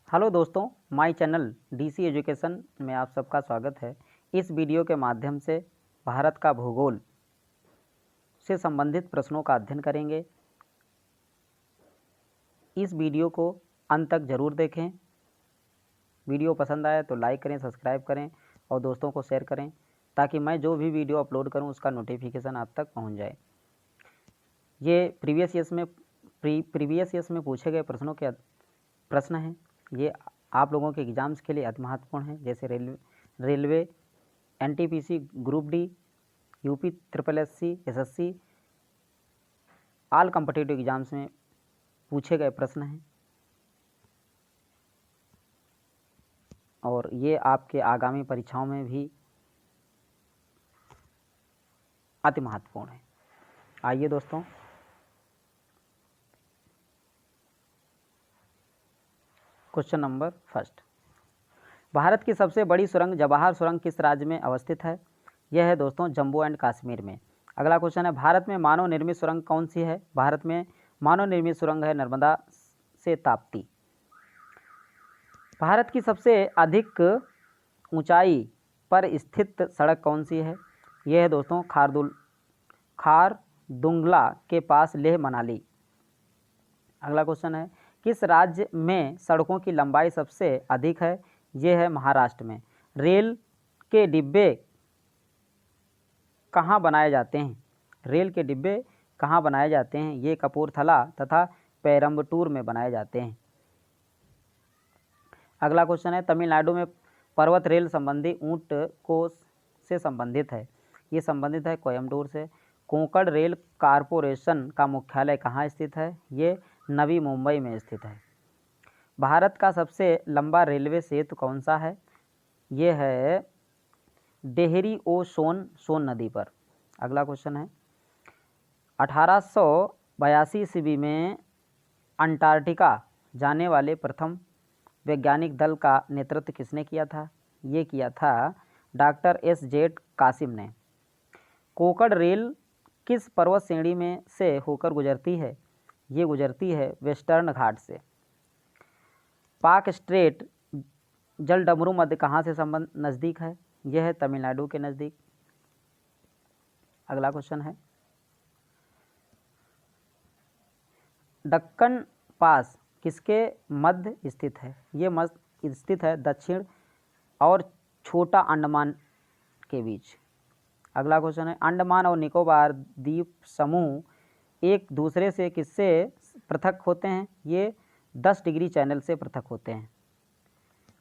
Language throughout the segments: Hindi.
हेलो दोस्तों, माय चैनल डीसी एजुकेशन में आप सबका स्वागत है। इस वीडियो के माध्यम से भारत का भूगोल से संबंधित प्रश्नों का अध्ययन करेंगे। इस वीडियो को अंत तक ज़रूर देखें। वीडियो पसंद आए तो लाइक करें, सब्सक्राइब करें और दोस्तों को शेयर करें ताकि मैं जो भी वीडियो अपलोड करूं उसका नोटिफिकेशन आप तक पहुंच जाए। ये प्रीवियस ईयर्स में पूछे गए प्रश्नों के प्रश्न हैं। ये आप लोगों के एग्ज़ाम्स के लिए अति महत्वपूर्ण है, जैसे railway, NTPC, group D, UP SSSC, SSC, all competitive exams में पूछे गए प्रश्न हैं और ये आपके आगामी परीक्षाओं में भी अति महत्वपूर्ण है। आइए दोस्तों, क्वेश्चन नंबर फर्स्ट। भारत की सबसे बड़ी सुरंग जवाहर सुरंग किस राज्य में अवस्थित है? यह है दोस्तों जम्मू एंड कश्मीर में। अगला क्वेश्चन है, भारत में मानव निर्मित सुरंग कौन सी है? भारत में मानव निर्मित सुरंग है नर्मदा से ताप्ती। भारत की सबसे अधिक ऊंचाई पर स्थित सड़क कौन सी है? यह है दोस्तों खारदुंगला के पास लेह मनाली। अगला क्वेश्चन है, किस राज्य में सड़कों की लंबाई सबसे अधिक है? यह है महाराष्ट्र में। रेल के डिब्बे कहाँ बनाए जाते हैं? रेल के डिब्बे कहाँ बनाए जाते हैं? ये कपूरथला तथा पेरम्बटूर में बनाए जाते हैं। अगला क्वेश्चन है, तमिलनाडु में पर्वत रेल संबंधी ऊँट को से संबंधित है। ये संबंधित है कोयम्बटूर से। कोंकण रेल कारपोरेशन का मुख्यालय कहाँ स्थित है? ये नवी मुंबई में स्थित है। भारत का सबसे लंबा रेलवे सेतु कौन सा है? ये है डेहरी ओ सोन नदी पर। अगला क्वेश्चन है, 1882 ईस्वी में अंटार्कटिका जाने वाले प्रथम वैज्ञानिक दल का नेतृत्व किसने किया था? ये किया था डॉक्टर SZ कासिम ने। कोंकण रेल किस पर्वत श्रेणी में से होकर गुजरती है? ये गुजरती है वेस्टर्न घाट से। पाक स्ट्रेट जलडमरू मध्य कहाँ से संबंध नज़दीक है? यह है तमिलनाडु के नज़दीक। अगला क्वेश्चन है, दक्कन पास किसके मध्य स्थित है? ये मध्य स्थित है दक्षिण और छोटा अंडमान के बीच। अगला क्वेश्चन है, अंडमान और निकोबार द्वीप समूह एक दूसरे से किससे पृथक होते हैं? ये 10 डिग्री चैनल से पृथक होते हैं।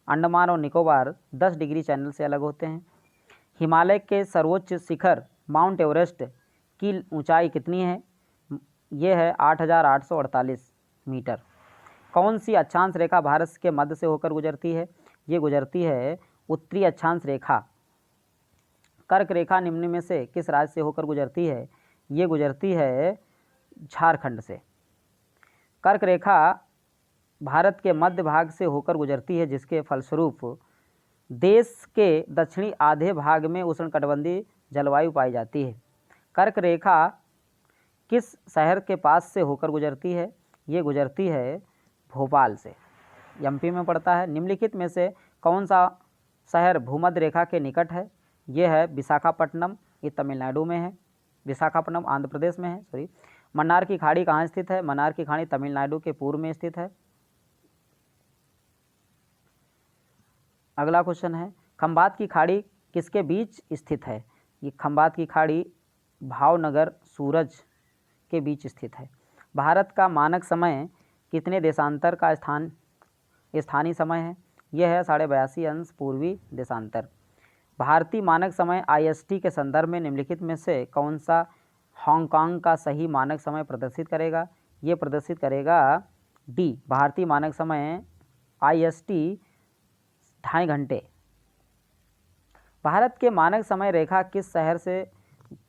अंडमान और निकोबार 10 डिग्री चैनल से अलग होते हैं। हिमालय के सर्वोच्च शिखर माउंट एवरेस्ट की ऊंचाई कितनी है? ये है 8,848 मीटर। कौन सी अक्षांश रेखा भारत के मध्य से होकर गुजरती है? ये गुजरती है उत्तरी अक्षांश रेखा। कर्क रेखा निम्न में से किस राज्य से होकर गुजरती है? ये गुजरती है झारखंड से। कर्क रेखा भारत के मध्य भाग से होकर गुजरती है, जिसके फलस्वरूप देश के दक्षिणी आधे भाग में उष्णकटिबंधीय जलवायु पाई जाती है। कर्क रेखा किस शहर के पास से होकर गुजरती है? ये गुजरती है भोपाल से, MP में पड़ता है। निम्नलिखित में से कौन सा शहर भूमध्य रेखा के निकट है? ये है विशाखापट्टनम, ये तमिलनाडु में है। विशाखापट्टनम आंध्र प्रदेश में है, सॉरी। मन्नार की खाड़ी कहाँ स्थित है? मन्नार की खाड़ी तमिलनाडु के पूर्व में स्थित है। अगला क्वेश्चन है, खंबात की खाड़ी किसके बीच स्थित है? ये खंबात की खाड़ी भावनगर सूरज के बीच स्थित है। भारत का मानक समय कितने देशांतर का स्थानीय समय है? यह है 82.5 पूर्वी देशांतर। भारतीय मानक समय IST के संदर्भ में निम्नलिखित में से कौन सा हांगकांग का सही मानक समय प्रदर्शित करेगा? ये प्रदर्शित करेगा D, भारतीय मानक समय IST 2.5 घंटे। भारत के मानक समय रेखा किस शहर से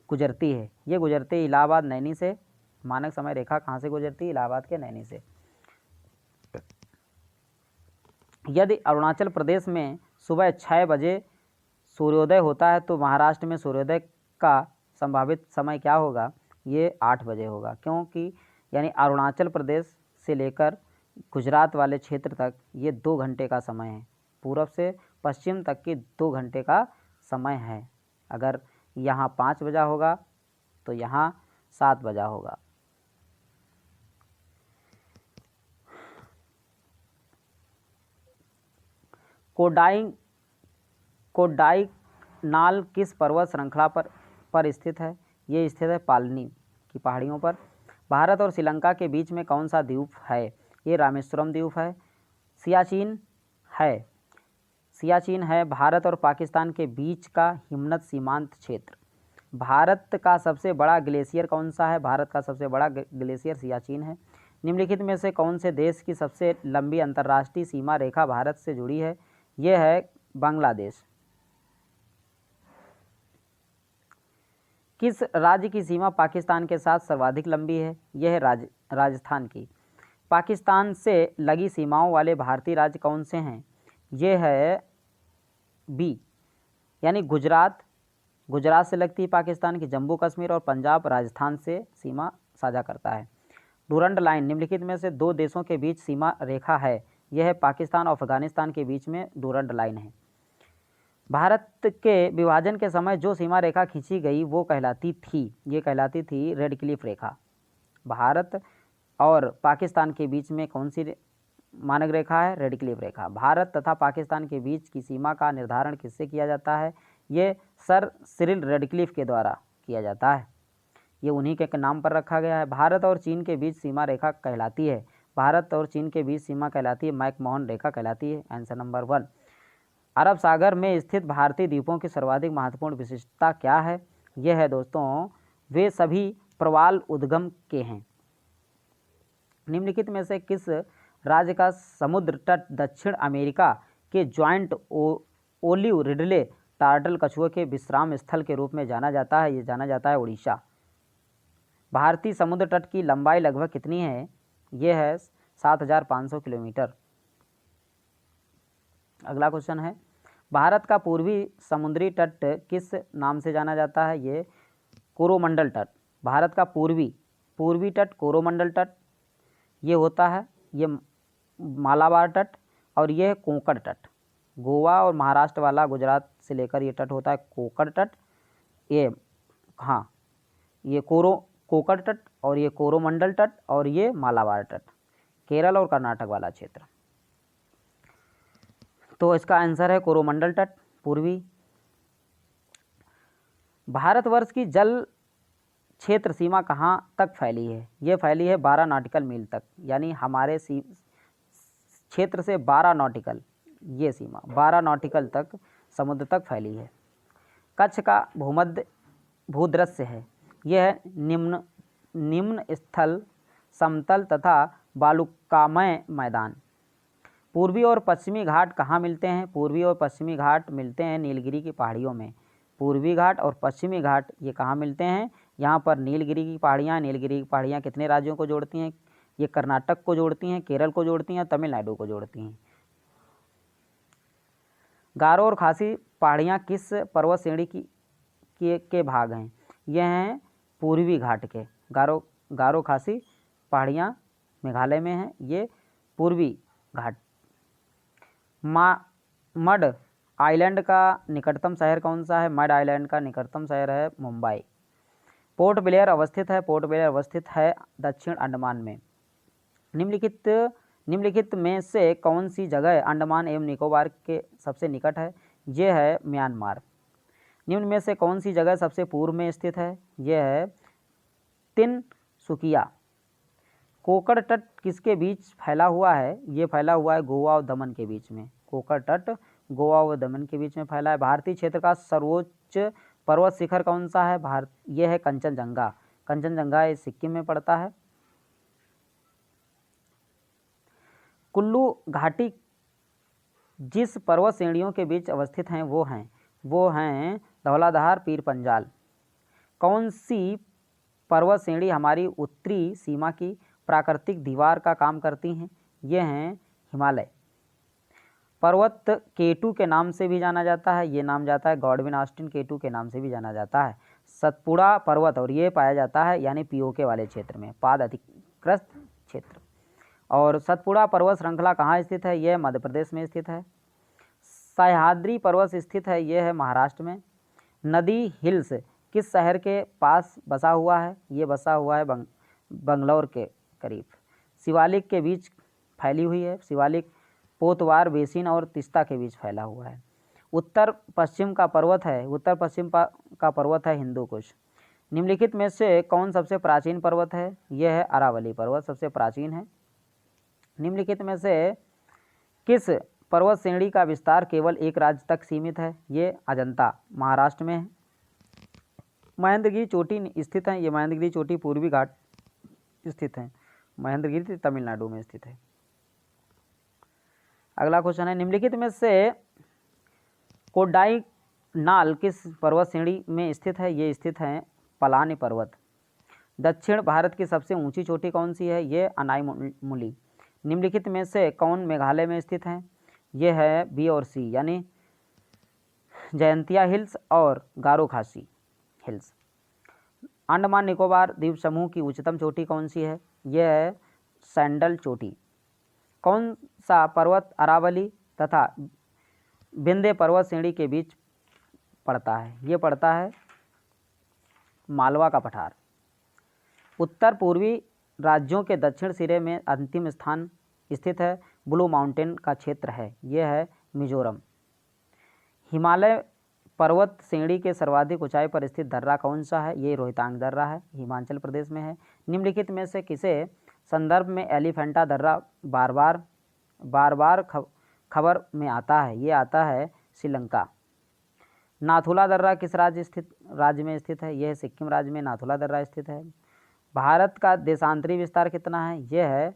गुजरती है? ये गुजरती है इलाहाबाद नैनी से। मानक समय रेखा कहाँ से गुजरती है? इलाहाबाद के नैनी से। यदि अरुणाचल प्रदेश में सुबह 6 बजे सूर्योदय होता है तो महाराष्ट्र में सूर्योदय का संभावित समय क्या होगा? ये 8 बजे होगा, क्योंकि यानी अरुणाचल प्रदेश से लेकर गुजरात वाले क्षेत्र तक ये 2 घंटे का समय है। पूर्व से पश्चिम तक की 2 घंटे का समय है। अगर यहाँ 5 बजा होगा तो यहाँ 7 बजा होगा। कोडाईनाल किस पर्वत श्रृंखला पर स्थित है? ये स्थित है पालनी की पहाड़ियों पर। भारत और श्रीलंका के बीच में कौन सा द्वीप है? ये रामेश्वरम द्वीप है। सियाचिन है भारत और पाकिस्तान के बीच का हिमनद सीमांत क्षेत्र। भारत का सबसे बड़ा ग्लेशियर कौन सा है? भारत का सबसे बड़ा ग्लेशियर सियाचिन है। निम्नलिखित में से कौन से देश की सबसे लंबी अंतर्राष्ट्रीय सीमा रेखा भारत से जुड़ी है? यह है बांग्लादेश। किस राज्य की सीमा पाकिस्तान के साथ सर्वाधिक लंबी है? यह है राजस्थान की। पाकिस्तान से लगी सीमाओं वाले भारतीय राज्य कौन से हैं? ये है बी, यानी गुजरात से लगती है पाकिस्तान की, जम्मू कश्मीर और पंजाब राजस्थान से सीमा साझा करता है। डूरंड लाइन निम्नलिखित में से 2 देशों के बीच सीमा रेखा है। यह है पाकिस्तान और अफगानिस्तान के बीच में डूरंड लाइन है। भारत के विभाजन के समय जो सीमा रेखा खींची गई वो कहलाती थी रेड क्लिफ रेखा। भारत और पाकिस्तान के बीच में कौन सी मानक रेखा है? रेड क्लिफ रेखा। भारत तथा पाकिस्तान के बीच की सीमा का निर्धारण किससे किया जाता है? ये सर सिरिल रेडक्लिफ के द्वारा किया जाता है। ये उन्हीं के नाम पर रखा गया है। भारत और चीन के बीच सीमा रेखा कहलाती है। भारत और चीन के बीच सीमा कहलाती है मैकमोहन रेखा कहलाती है। Answer number 1। अरब सागर में स्थित भारतीय द्वीपों की सर्वाधिक महत्वपूर्ण विशेषता क्या है? यह है दोस्तों, वे सभी प्रवाल उद्गम के हैं। निम्नलिखित में से किस राज्य का समुद्र तट दक्षिण अमेरिका के ज्वाइंट ओलिव रिडले टार्टल कछुए के विश्राम स्थल के रूप में जाना जाता है? ये जाना जाता है उड़ीसा। भारतीय समुद्र तट की लंबाई लगभग कितनी है? ये है 7500 किलोमीटर। अगला क्वेश्चन है, भारत का पूर्वी समुद्री तट किस नाम से जाना जाता है? ये कोरोमंडल तट। भारत का पूर्वी तट कोरोमंडल तट ये होता है। ये मालाबार तट और ये है कोंकण तट। गोवा और महाराष्ट्र वाला गुजरात से लेकर ये तट होता है कोंकण तट। ये कोंकण तट और ये कोरोमंडल तट और ये मालाबार तट। केरल और कर्नाटक वाला क्षेत्र। तो इसका आंसर है कोरोमंडल तट पूर्वी। भारतवर्ष की जल क्षेत्र सीमा कहाँ तक फैली है? ये फैली है 12 नॉटिकल मील तक, यानी हमारे क्षेत्र से 12 नॉटिकल, ये सीमा 12 नॉटिकल तक समुद्र तक फैली है। कच्छ का भूमध्य भूदृश्य है। यह है निम्न स्थल, समतल तथा बालुकामय मैदान। पूर्वी और पश्चिमी घाट कहाँ मिलते हैं? पूर्वी और पश्चिमी घाट मिलते हैं नीलगिरी की पहाड़ियों में। पूर्वी घाट और पश्चिमी घाट ये कहाँ मिलते हैं? यहाँ पर नीलगिरी की पहाड़ियाँ कितने राज्यों को जोड़ती हैं? ये कर्नाटक को जोड़ती हैं, केरल को जोड़ती हैं, तमिलनाडु को जोड़ती हैं। गारो और खासी पहाड़ियाँ किस पर्वत श्रेणी के भाग हैं? ये हैं पूर्वी घाट के। गारो खासी पहाड़ियाँ मेघालय में हैं, ये पूर्वी घाट। मड आइलैंड का निकटतम शहर कौन सा है? मड आइलैंड का निकटतम शहर है मुंबई। पोर्ट ब्लेयर अवस्थित है दक्षिण अंडमान में। निम्नलिखित में से कौन सी जगह अंडमान एवं निकोबार के सबसे निकट है? ये है म्यांमार। निम्न में से कौन सी जगह सबसे पूर्व में स्थित है? यह है तिनसुकिया। कोंकण तट किसके बीच फैला हुआ है? ये फैला हुआ है गोवा और दमन के बीच में। कोंकण तट गोवा और दमन के बीच में फैला है। भारतीय क्षेत्र का सर्वोच्च पर्वत शिखर कौन सा है? ये है कंचनजंगा। कंचनजंगा ये सिक्किम में पड़ता है। कुल्लू घाटी जिस पर्वत श्रेणियों के बीच अवस्थित हैं वो हैं धौलाधार, पीर पंजाल। कौन सी पर्वत श्रेणी हमारी उत्तरी सीमा की प्राकृतिक दीवार का काम करती हैं? ये हैं हिमालय। पर्वत केटू के नाम से भी जाना जाता है। ये नाम जाता है गॉडविन ऑस्टिन केटू के नाम से भी जाना जाता है। सतपुड़ा पर्वत और ये पाया जाता है यानी पीओके वाले क्षेत्र में, पाद अधिकृत क्षेत्र। और सतपुड़ा पर्वत श्रृंखला कहाँ स्थित है? यह मध्य प्रदेश में स्थित है। सह्याद्री पर्वत स्थित है, यह है महाराष्ट्र में। नदी हिल्स किस शहर के पास बसा हुआ है? ये बसा हुआ है बंगलौर के करीब। शिवालिक के बीच फैली हुई है। शिवालिक पोतवार बेसिन और तीस्ता के बीच फैला हुआ है। उत्तर पश्चिम का पर्वत है हिंदू कुश। निम्नलिखित में से कौन सबसे प्राचीन पर्वत है? यह है अरावली पर्वत, सबसे प्राचीन है। निम्नलिखित में से किस पर्वत श्रेणी का विस्तार केवल एक राज्य तक सीमित है? ये अजंता महाराष्ट्र में है। महेंद्रगिरी चोटी स्थित है, ये महेंद्रगिरी चोटी पूर्वी घाट स्थित है। महेंद्रगिरी तमिलनाडु में स्थित है। अगला क्वेश्चन है, निम्नलिखित में से कोडाईनाल किस पर्वत श्रेणी में स्थित है? ये स्थित है पलानी पर्वत। दक्षिण भारत की सबसे ऊंची चोटी कौन सी है? ये अनाईमुली। निम्नलिखित में से कौन मेघालय में स्थित है? ये है बी और सी, यानी जयंतिया हिल्स और गारो खासी हिल्स। अंडमान निकोबार द्वीप समूह की उच्चतम चोटी कौन सी है? यह है सैंडल चोटी। कौन सा पर्वत अरावली तथा विंध्य पर्वत श्रेणी के बीच पड़ता है? ये पड़ता है मालवा का पठार। उत्तर पूर्वी राज्यों के दक्षिण सिरे में अंतिम स्थान स्थित है ब्लू माउंटेन का क्षेत्र है, यह है मिजोरम। हिमालय पर्वत श्रेणी के सर्वाधिक ऊंचाई पर स्थित दर्रा कौन सा है? ये रोहतांग दर्रा है, हिमाचल प्रदेश में है। निम्नलिखित में से किसे संदर्भ में एलिफेंटा दर्रा बार बार खबर में आता है? ये आता है श्रीलंका। नाथुला दर्रा किस राज्य में स्थित है? यह सिक्किम राज्य में नाथुला दर्रा स्थित है। भारत का देशांतरी विस्तार कितना है? यह है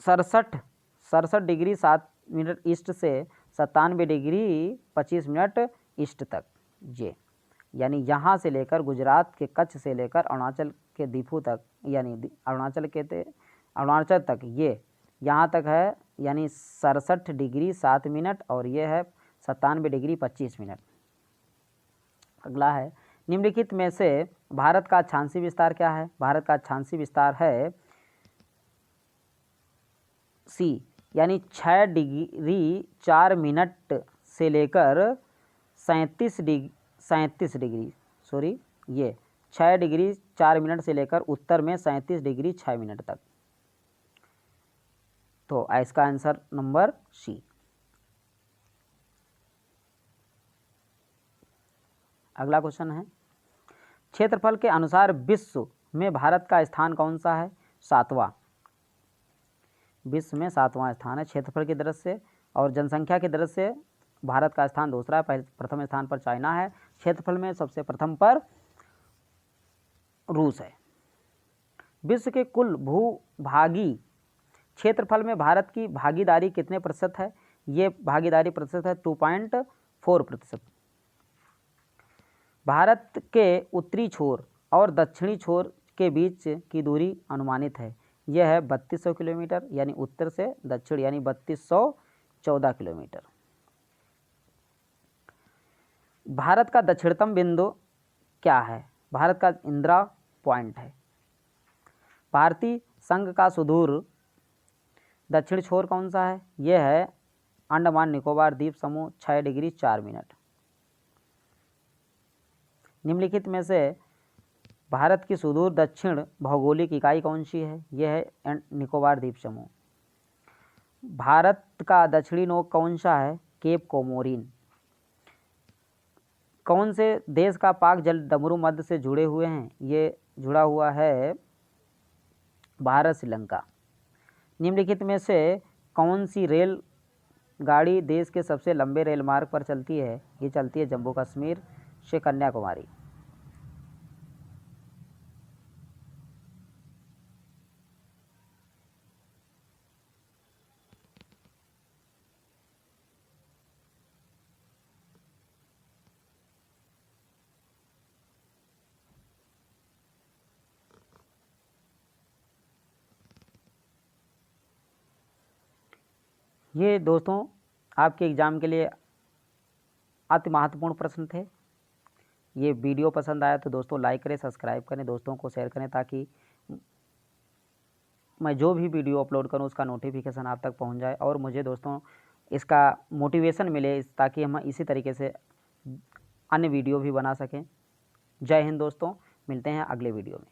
67 डिग्री 7 मिनट ईस्ट से 97 डिग्री 25 मिनट ईस्ट तक। ये यानी यहाँ से लेकर गुजरात के कच्छ से लेकर अरुणाचल के दीफू तक, यानी अरुणाचल तक ये यहाँ तक है, यानी 67 डिग्री 7 मिनट और ये है 97 डिग्री 25 मिनट। अगला है, निम्नलिखित में से भारत का अक्षांशीय विस्तार क्या है? भारत का अक्षांशीय विस्तार है सी, यानी 6 डिग्री 4 मिनट से लेकर 37 डिग्री ये 6 डिग्री 4 मिनट से लेकर उत्तर में 37 डिग्री 6 मिनट तक। तो इसका आंसर नंबर सी। अगला क्वेश्चन है, क्षेत्रफल के अनुसार विश्व में भारत का स्थान कौन सा है? 7वां। विश्व में 7वां स्थान है क्षेत्रफल की दृष्टि से, और जनसंख्या की दृष्टि से भारत का स्थान दूसरा है। प्रथम स्थान पर चाइना है, क्षेत्रफल में सबसे प्रथम पर रूस है। विश्व के कुल भूभागी क्षेत्रफल में भारत की भागीदारी कितने प्रतिशत है? ये भागीदारी प्रतिशत है 2.4%। भारत के उत्तरी छोर और दक्षिणी छोर के बीच की दूरी अनुमानित है, यह है 3200 किलोमीटर, यानी उत्तर से दक्षिण, यानी 3214 किलोमीटर। भारत का दक्षिणतम बिंदु क्या है? भारत का इंदिरा पॉइंट है। भारतीय संघ का सुदूर दक्षिण छोर कौन सा है? यह है अंडमान निकोबार द्वीप समूह, 6 डिग्री 4 मिनट। निम्नलिखित में से भारत की सुदूर दक्षिण भौगोलिक इकाई कौन सी है? यह है निकोबार द्वीप समूह। भारत का दक्षिणी नोक कौन सा है? केप कोमोरिन। कौन से देश का पाक जल डमरू मध्य से जुड़े हुए हैं? ये जुड़ा हुआ है भारत श्रीलंका। निम्नलिखित में से कौन सी रेल गाड़ी देश के सबसे लंबे रेल मार्ग पर चलती है? ये चलती है जम्मू कश्मीर से कन्याकुमारी। ये दोस्तों आपके एग्ज़ाम के लिए अति महत्वपूर्ण प्रश्न थे। ये वीडियो पसंद आया तो दोस्तों लाइक करें, सब्सक्राइब करें, दोस्तों को शेयर करें, ताकि मैं जो भी वीडियो अपलोड करूं उसका नोटिफिकेशन आप तक पहुंच जाए और मुझे दोस्तों इसका मोटिवेशन मिले, ताकि हम इसी तरीके से अन्य वीडियो भी बना सकें। जय हिंद दोस्तों, मिलते हैं अगले वीडियो में।